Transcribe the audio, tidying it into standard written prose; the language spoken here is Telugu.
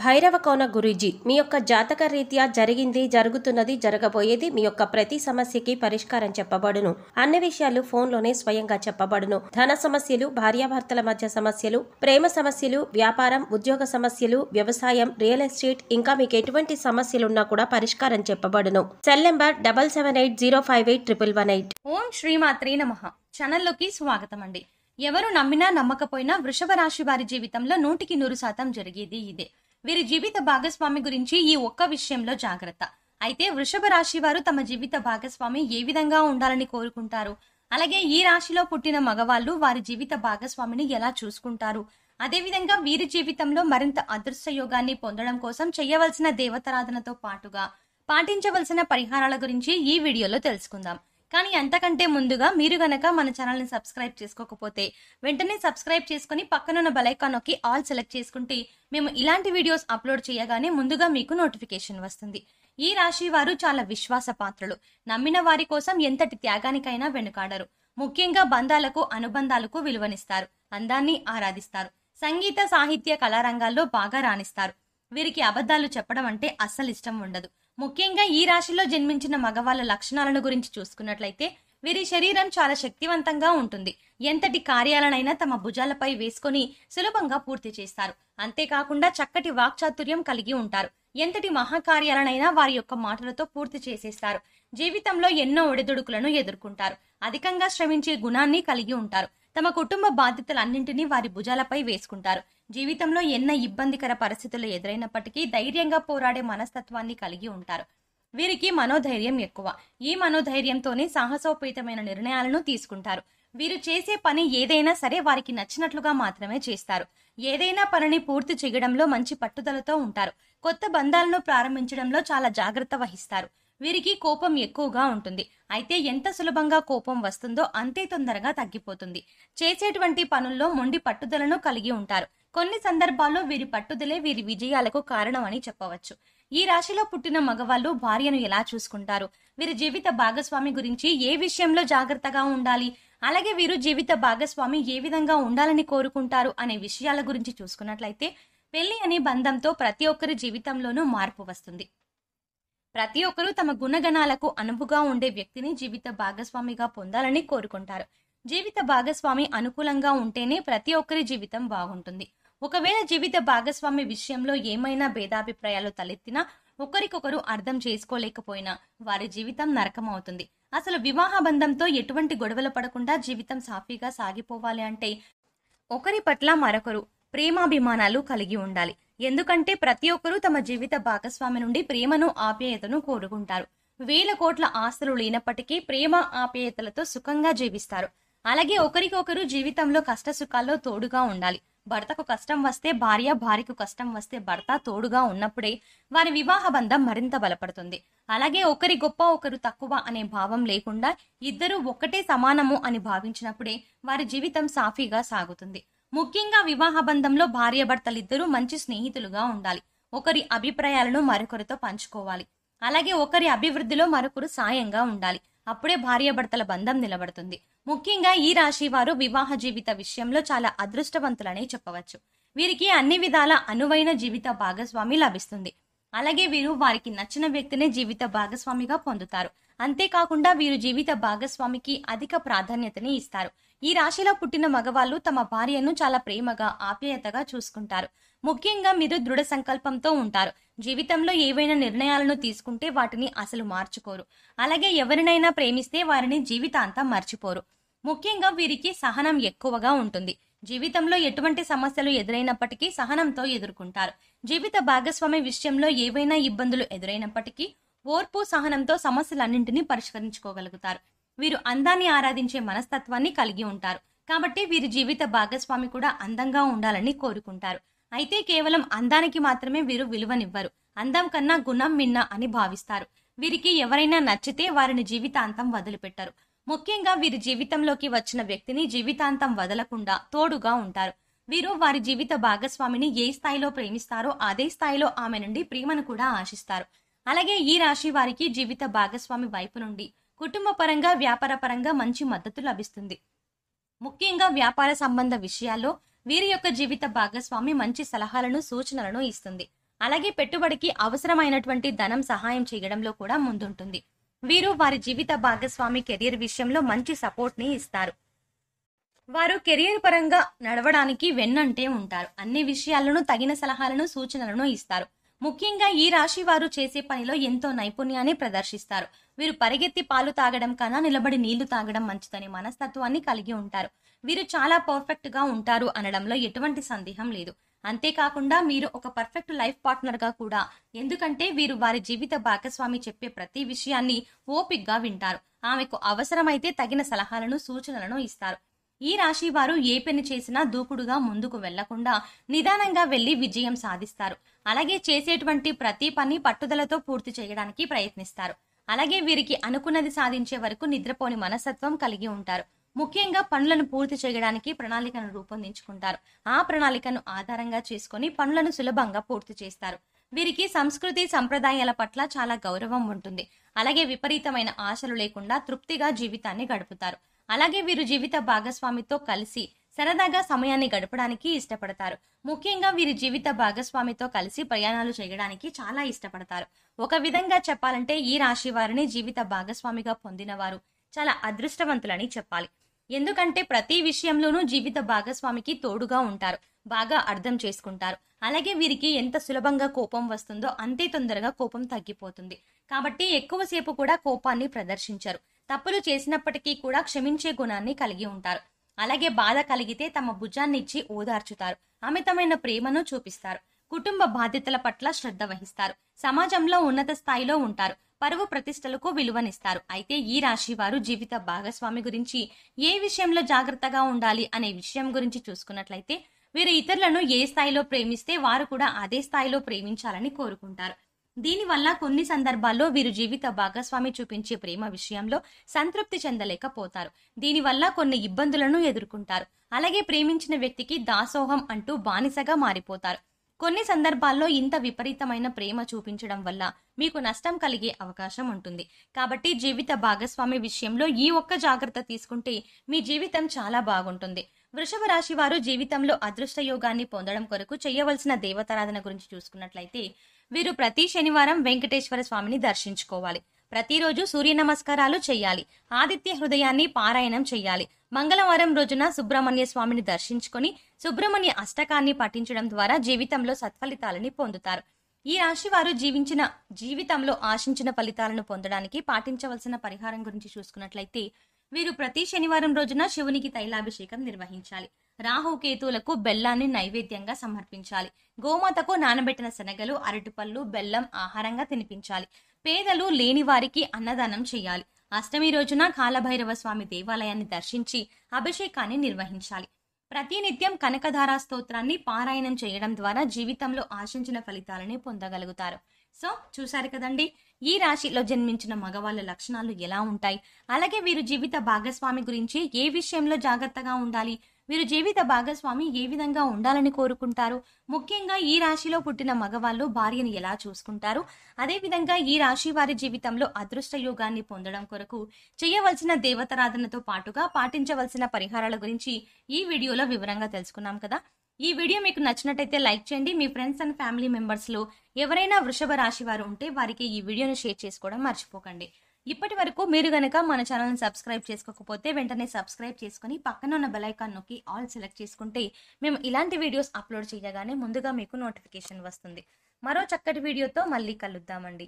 భైరవ కోన గురూజీ, మీ యొక్క జాతక రీత్యా జరిగింది, జరుగుతున్నది, జరగబోయేది, మీ యొక్క ప్రతి సమస్యకి పరిష్కారం చెప్పబడును. అన్ని విషయాలు ఫోన్లోనే స్వయంగా చెప్పబడును. ధన సమస్యలు, భార్యాభర్తల మధ్య సమస్యలు, ప్రేమ సమస్యలు, వ్యాపారం, ఉద్యోగ సమస్యలు, వ్యవసాయం, రియల్ ఎస్టేట్, ఇంకా మీకు ఎటువంటి సమస్యలున్నా కూడా పరిష్కారం చెప్పబడును. Cell number 7780581118. ఓం శ్రీమాత్రే నమః. ఛానల్లోకి స్వాగతం అండి. ఎవరు నమ్మినా నమ్మకపోయినా వృషభ రాశి వారి జీవితంలో 100% జరిగేది ఇదే. వీరి జీవిత భాగస్వామి గురించి ఈ ఒక్క విషయంలో జాగ్రత్త. అయితే వృషభ రాశి వారు తమ జీవిత భాగస్వామి ఏ విధంగా ఉండాలని కోరుకుంటారు, అలాగే ఈ రాశిలో పుట్టిన మగవాళ్ళు వారి జీవిత భాగస్వామిని ఎలా చూసుకుంటారు, అదేవిధంగా వీరి జీవితంలో మరింత అదృష్ట యోగాన్ని పొందడం కోసం చేయవలసిన దేవతారాధనతో పాటుగా పాటించవలసిన పరిహారాల గురించి ఈ వీడియోలో తెలుసుకుందాం. కానీ అంతకంటే ముందుగా మీరు గనక మన ఛానల్ని సబ్స్క్రైబ్ చేసుకోకపోతే వెంటనే సబ్స్క్రైబ్ చేసుకుని పక్కనున్న బెల్ ఐకాన్ నొక్కి ఆల్ సెలెక్ట్ చేసుకుంటే మేము ఇలాంటి వీడియోస్ అప్లోడ్ చేయగానే ముందుగా మీకు నోటిఫికేషన్ వస్తుంది. ఈ రాశి వారు చాలా విశ్వాస పాత్రలు. నమ్మిన వారి కోసం ఎంతటి త్యాగానికైనా వెనుకాడరు. ముఖ్యంగా బంధాలకు, అనుబంధాలకు విలువనిస్తారు. అందాన్ని ఆరాధిస్తారు. సంగీత, సాహిత్య, కళారంగాల్లో బాగా రాణిస్తారు. వీరికి అబద్ధాలు చెప్పడం అంటే అస్సలు ఇష్టం ఉండదు. ముఖ్యంగా ఈ రాశిలో జన్మించిన మగవాళ్ళ లక్షణాలను గురించి చూసుకున్నట్లయితే వీరి శరీరం చాలా శక్తివంతంగా ఉంటుంది. ఎంతటి కార్యాలనైనా తమ భుజాలపై వేసుకొని సులభంగా పూర్తి చేస్తారు. అంతేకాకుండా చక్కటి వాక్చాతుర్యం కలిగి ఉంటారు. ఎంతటి మహాకార్యాలనైనా వారి యొక్క మాటలతో పూర్తి చేసేస్తారు. జీవితంలో ఎన్నో ఒడిదుడుకులను ఎదుర్కొంటారు. అధికంగా శ్రమించే గుణాన్ని కలిగి ఉంటారు. తమ కుటుంబ బాధ్యతలన్నింటినీ వారి భుజాలపై వేసుకుంటారు. జీవితంలో ఎన్న ఇబ్బందికర పరిస్థితులు ఎదురైనప్పటికీ ధైర్యంగా పోరాడే మనస్తత్వాన్ని కలిగి ఉంటారు. వీరికి మనోధైర్యం ఎక్కువ. ఈ మనోధైర్యంతోనే సాహసోపేతమైన నిర్ణయాలను తీసుకుంటారు. వీరు చేసే పని ఏదైనా సరే వారికి నచ్చినట్లుగా మాత్రమే చేస్తారు. ఏదైనా పనిని పూర్తి చేయడంలో మంచి పట్టుదలతో ఉంటారు. కొత్త బంధాలను ప్రారంభించడంలో చాలా జాగ్రత్త వహిస్తారు. వీరికి కోపం ఎక్కువగా ఉంటుంది. అయితే ఎంత సులభంగా కోపం వస్తుందో అంతే తొందరగా తగ్గిపోతుంది. చేసేటువంటి పనుల్లో మొండి పట్టుదలను కలిగి ఉంటారు. కొన్ని సందర్భాల్లో వీరి పట్టుదలే వీరి విజయాలకు కారణం అని చెప్పవచ్చు. ఈ రాశిలో పుట్టిన మగవాళ్ళు భార్యను ఎలా చూసుకుంటారు, వీరి జీవిత భాగస్వామి గురించి ఏ విషయంలో జాగ్రత్తగా ఉండాలి, అలాగే వీరు జీవిత భాగస్వామి ఏ విధంగా ఉండాలని కోరుకుంటారు అనే విషయాల గురించి చూసుకున్నట్లయితే పెళ్లి అనే బంధంతో ప్రతి ఒక్కరి జీవితంలోనూ మార్పు వస్తుంది. ప్రతి ఒక్కరూ తమ గుణగణాలకు అనువుగా ఉండే వ్యక్తిని జీవిత భాగస్వామిగా పొందాలని కోరుకుంటారు. జీవిత భాగస్వామి అనుకూలంగా ఉంటేనే ప్రతి ఒక్కరి జీవితం బాగుంటుంది. ఒకవేళ జీవిత భాగస్వామి విషయంలో ఏమైనా భేదాభిప్రాయాలు తలెత్తినా, ఒకరికొకరు అర్థం చేసుకోలేకపోయినా వారి జీవితం నరకమవుతుంది. అసలు వివాహ బంధంతో ఎటువంటి గొడవలు పడకుండా జీవితం సాఫీగా సాగిపోవాలి అంటే ఒకరి పట్ల మరొకరు ప్రేమాభిమానాలు కలిగి ఉండాలి. ఎందుకంటే ప్రతి ఒక్కరూ తమ జీవిత భాగస్వామి నుండి ప్రేమను, ఆప్యాయతను కోరుకుంటారు. వేల కోట్ల ఆస్తులు లేనప్పటికీ ప్రేమ, ఆప్యాయతలతో సుఖంగా జీవిస్తారు. అలాగే ఒకరికొకరు జీవితంలో కష్ట సుఖాల్లో తోడుగా ఉండాలి. భర్తకు కష్టం వస్తే భార్య, భార్యకు కష్టం వస్తే భర్త తోడుగా ఉన్నప్పుడే వారి వివాహ బంధం మరింత బలపడుతుంది. అలాగే ఒకరి గొప్ప, ఒకరు తక్కువ అనే భావం లేకుండా ఇద్దరూ ఒక్కటే సమానము అని భావించినప్పుడే వారి జీవితం సాఫీగా సాగుతుంది. ముఖ్యంగా వివాహ బంధంలో భార్యాభర్తలిద్దరూ మంచి స్నేహితులుగా ఉండాలి. ఒకరి అభిప్రాయాలను మరొకరితో పంచుకోవాలి. అలాగే ఒకరి అభివృద్ధిలో మరొకరు సాయంగా ఉండాలి. అప్పుడే భార్యాభర్తల బంధం నిలబడుతుంది. ముఖ్యంగా ఈ రాశి వారు వివాహ జీవిత విషయంలో చాలా అదృష్టవంతులనే చెప్పవచ్చు. వీరికి అన్ని విధాల అనువైన జీవిత భాగస్వామి లభిస్తుంది. అలాగే వీరు వారికి నచ్చిన వ్యక్తినే జీవిత భాగస్వామిగా పొందుతారు. అంతేకాకుండా వీరు జీవిత భాగస్వామికి అధిక ప్రాధాన్యతని ఇస్తారు. ఈ రాశిలో పుట్టిన మగవాళ్ళు తమ భార్యను చాలా ప్రేమగా, ఆప్యాయతగా చూసుకుంటారు. ముఖ్యంగా మీరు దృఢ సంకల్పంతో ఉంటారు. జీవితంలో ఏవైనా నిర్ణయాలను తీసుకుంటే వాటిని అసలు మార్చుకోరు. అలాగే ఎవరినైనా ప్రేమిస్తే వారిని జీవితాంతం మర్చిపోరు. ముఖ్యంగా వీరికి సహనం ఎక్కువగా ఉంటుంది. జీవితంలో ఎటువంటి సమస్యలు ఎదురైనప్పటికీ సహనంతో ఎదుర్కొంటారు. జీవిత భాగస్వామి విషయంలో ఏవైనా ఇబ్బందులు ఎదురైనప్పటికీ ఓర్పు, సహనంతో సమస్యలన్నింటినీ పరిష్కరించుకోగలుగుతారు. వీరు అందాన్ని ఆరాధించే మనస్తత్వాన్ని కలిగి ఉంటారు. కాబట్టి వీరి జీవిత భాగస్వామి కూడా అందంగా ఉండాలని కోరుకుంటారు. అయితే కేవలం అందానికి మాత్రమే వీరు విలువనివ్వరు. అందం కన్నా గుణం మిన్న అని భావిస్తారు. వీరికి ఎవరైనా నచ్చితే వారిని జీవితాంతం వదిలిపెట్టరు. ముఖ్యంగా వీరి జీవితంలోకి వచ్చిన వ్యక్తిని జీవితాంతం వదలకుండా తోడుగా ఉంటారు. వీరు వారి జీవిత భాగస్వామిని ఏ స్థాయిలో ప్రేమిస్తారో అదే స్థాయిలో ఆమె నుండి ప్రేమను కూడా ఆశిస్తారు. అలాగే ఈ రాశి వారికి జీవిత భాగస్వామి వైపు నుండి కుటుంబ పరంగా, వ్యాపార పరంగా మంచి మద్దతు లభిస్తుంది. ముఖ్యంగా వ్యాపార సంబంధ విషయాల్లో వీరి యొక్క జీవిత భాగస్వామి మంచి సలహాలను, సూచనలను ఇస్తుంది. అలాగే పెట్టుబడికి అవసరమైనటువంటి ధనం సహాయం చేయడంలో కూడా ముందుంటుంది. వీరు వారి జీవిత భాగస్వామి కెరియర్ విషయంలో మంచి సపోర్ట్ ని ఇస్తారు. వారు కెరియర్ పరంగా నడవడానికి వెన్నంటే ఉంటారు. అన్ని విషయాలను తగిన సలహాలను సూచనలను ఇస్తారు. ముఖ్యంగా ఈ రాశి వారు చేసే పనిలో ఎంతో నైపుణ్యాన్ని ప్రదర్శిస్తారు. వీరు పరిగెత్తి పాలు తాగడం కన్నా నిలబడి నీళ్లు తాగడం మంచిదనే మనస్తత్వాన్ని కలిగి ఉంటారు. వీరు చాలా పర్ఫెక్ట్ గా ఉంటారు అనడంలో ఎటువంటి సందేహం లేదు. అంతేకాకుండా మీరు ఒక పర్ఫెక్ట్ లైఫ్ పార్ట్నర్ గా కూడా, ఎందుకంటే వీరు వారి జీవిత భాగస్వామి చెప్పే ప్రతి విషయాన్ని ఓపిగ్గా వింటారు. ఆమెకు అవసరమైతే తగిన సలహాలను సూచనలను ఇస్తారు. ఈ రాశి వారు ఏ పని చేసినా దూకుడుగా ముందుకు వెళ్లకుండా నిదానంగా వెళ్లి విజయం సాధిస్తారు. అలాగే చేసేటువంటి ప్రతి పని పట్టుదలతో పూర్తి చేయడానికి ప్రయత్నిస్తారు. అలాగే వీరికి అనుకున్నది సాధించే వరకు నిద్రపోని మనస్తత్వం కలిగి ఉంటారు. ముఖ్యంగా పనులను పూర్తి చేయడానికి ప్రణాళికను రూపొందించుకుంటారు. ఆ ప్రణాళికను ఆధారంగా చేసుకుని పనులను సులభంగా పూర్తి చేస్తారు. వీరికి సంస్కృతి సంప్రదాయాల పట్ల చాలా గౌరవం ఉంటుంది. అలాగే విపరీతమైన ఆశలు లేకుండా తృప్తిగా జీవితాన్ని గడుపుతారు. అలాగే వీరు జీవిత భాగస్వామితో కలిసి సరదాగా సమయాన్ని గడపడానికి ఇష్టపడతారు. ముఖ్యంగా వీరి జీవిత భాగస్వామితో కలిసి ప్రయాణాలు చేయడానికి చాలా ఇష్టపడతారు. ఒక విధంగా చెప్పాలంటే ఈ రాశి వారిని జీవిత భాగస్వామిగా పొందిన వారు చాలా అదృష్టవంతులని చెప్పాలి. ఎందుకంటే ప్రతి విషయంలోనూ జీవిత భాగస్వామికి తోడుగా ఉంటారు, బాగా అర్థం చేసుకుంటారు. అలాగే వీరికి ఎంత సులభంగా కోపం వస్తుందో అంతే తొందరగా కోపం తగ్గిపోతుంది. కాబట్టి ఎక్కువసేపు కూడా కోపాన్ని ప్రదర్శించరు. తప్పులు చేసినప్పటికీ కూడా క్షమించే గుణాన్ని కలిగి ఉంటారు. అలాగే బాధ కలిగితే తమ భుజాన్నిచ్చి ఓదార్చుతారు. అమితమైన ప్రేమను చూపిస్తారు. కుటుంబ బాధ్యతల పట్ల శ్రద్ధ వహిస్తారు. సమాజంలో ఉన్నత స్థాయిలో ఉంటారు. పరువు ప్రతిష్టలకు విలువనిస్తారు. అయితే ఈ రాశి వారు జీవిత భాగస్వామి గురించి ఏ విషయంలో జాగ్రత్తగా ఉండాలి అనే విషయం గురించి చూసుకున్నట్లయితే, వీరు ఇతరులను ఏ స్థాయిలో ప్రేమిస్తే వారు కూడా అదే స్థాయిలో ప్రేమించాలని కోరుకుంటారు. దీనివల్ల కొన్ని సందర్భాల్లో వీరు జీవిత భాగస్వామి చూపించే ప్రేమ విషయంలో సంతృప్తి చెందలేకపోతారు. దీనివల్ల కొన్ని ఇబ్బందులను ఎదుర్కొంటారు. అలాగే ప్రేమించిన వ్యక్తికి దాసోహం అంటూ బానిసగా మారిపోతారు. కొన్ని సందర్భాల్లో ఇంత విపరీతమైన ప్రేమ చూపించడం వల్ల మీకు నష్టం కలిగే అవకాశం ఉంటుంది. కాబట్టి జీవిత భాగస్వామి విషయంలో ఈ ఒక్క జాగ్రత్త తీసుకుంటే మీ జీవితం చాలా బాగుంటుంది. వృషభ రాశి వారు జీవితంలో అదృష్ట యోగాన్ని పొందడం కొరకు చేయవలసిన దేవతారాధన గురించి చూసుకున్నట్లయితే, వీరు ప్రతి శనివారం వెంకటేశ్వర స్వామిని దర్శించుకోవాలి. ప్రతిరోజు సూర్య నమస్కారాలు చేయాలి. ఆదిత్య హృదయాన్ని పారాయణం చేయాలి. మంగళవారం రోజున సుబ్రహ్మణ్య స్వామిని దర్శించుకొని సుబ్రహ్మణ్య అష్టకాన్ని పఠించడం ద్వారా జీవితంలో సత్ఫలితాలని పొందుతారు. ఈ రాశి వారు జీవితంలో ఆశించిన ఫలితాలను పొందడానికి పాటించవలసిన పరిహారం గురించి చూసుకున్నట్లయితే, వీరు ప్రతి శనివారం రోజున శివునికి తైలాభిషేకం నిర్వహించాలి. రాహుకేతువులకు బెల్లాన్ని నైవేద్యంగా సమర్పించాలి. గోమాతకు నానబెట్టిన శనగలు, అరటిపళ్ళు, బెల్లం ఆహారంగా తినిపించాలి. పేదలు లేని వారికి అన్నదానం చేయాలి. అష్టమి రోజున కాలభైరవ స్వామి దేవాలయాన్ని దర్శించి అభిషేకాన్ని నిర్వహించాలి. ప్రతినిత్యం కనకధారా స్తోత్రాన్ని పారాయణం చేయడం ద్వారా జీవితంలో ఆశించిన ఫలితాలని పొందగలుగుతారు. సో చూశారు కదండి, ఈ రాశిలో జన్మించిన మగవాళ్ళ లక్షణాలు ఎలా ఉంటాయి, అలాగే వీరు జీవిత భాగస్వామి గురించి ఏ విషయంలో జాగ్రత్తగా ఉండాలి, వీరు జీవిత భాగస్వామి ఏ విధంగా ఉండాలని కోరుకుంటారు, ముఖ్యంగా ఈ రాశిలో పుట్టిన మగవాళ్ళు భార్యను ఎలా చూసుకుంటారు, అదేవిధంగా ఈ రాశి వారి జీవితంలో అదృష్ట యోగాన్ని పొందడం కొరకు చేయవలసిన దేవతారాధనతో పాటుగా పాటించవలసిన పరిహారాల గురించి ఈ వీడియోలో వివరంగా తెలుసుకున్నాం కదా. ఈ వీడియో మీకు నచ్చినట్టయితే లైక్ చేయండి. మీ ఫ్రెండ్స్ అండ్ ఫ్యామిలీ మెంబర్స్ లో ఎవరైనా వృషభ రాశి వారు ఉంటే వారికి ఈ వీడియోను షేర్ చేసుకోవడం మర్చిపోకండి. ఇప్పటి వరకు మీరు గనక మన ఛానల్ని సబ్స్క్రైబ్ చేసుకోకపోతే వెంటనే సబ్స్క్రైబ్ చేసుకుని పక్కన ఉన్న బెల్ ఐకాన్ నొక్కి ఆల్ సెలెక్ట్ చేసుకుంటే మేము ఇలాంటి వీడియోస్ అప్లోడ్ చేయగానే ముందుగా మీకు నోటిఫికేషన్ వస్తుంది. మరో చక్కటి వీడియోతో మళ్ళీ కలుద్దామండి.